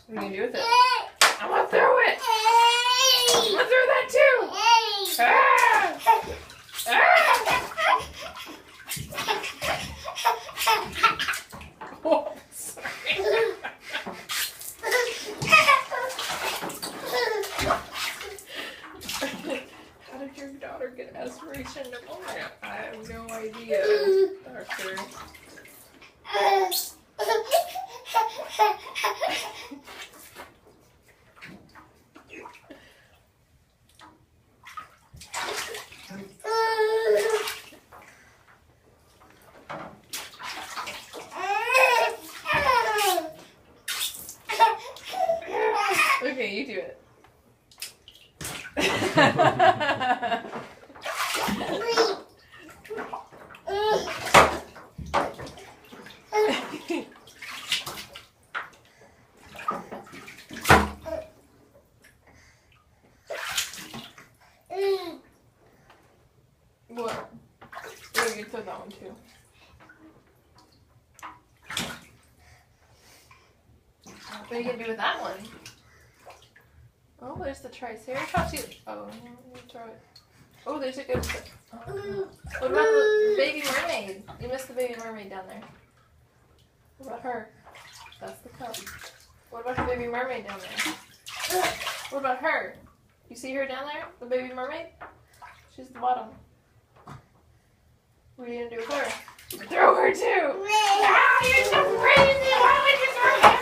What are you gonna do with it? I'm gonna throw it! I'm gonna throw that too! Ah! Ah! Oh, sorry. How did your daughter get aspiration pneumonia? I have no idea, doctor. Okay, you do it. What? Oh, you can throw that one too. What are you gonna do with that one? Oh, there's the Triceratops. Oh, you throw it. Oh, there's a good. Oh. What about the baby mermaid? You missed the baby mermaid down there. What about her? That's the cup. What about the baby mermaid down there? What about her? You see her down there? The baby mermaid? She's at the bottom. What are you gonna do with her? Throw her too! Ah, you're so crazy! Why would you throw everything?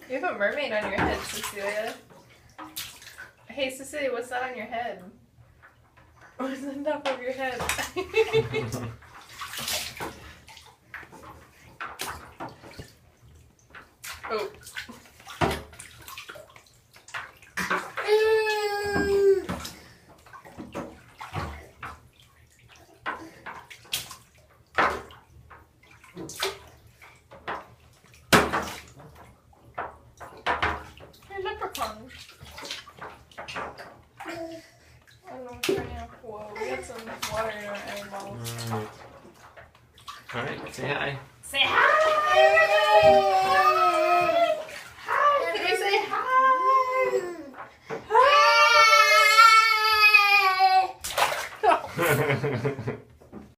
You have a mermaid on your head, Cecilia. Hey, Cecilia, what's that on your head? What's on top of your head? Oh. Leprechaun. I don't know what's right now. Whoa, we got some water in our eyeballs. Alright, say hi. Say hi! Hi! Can you say hi? Hi!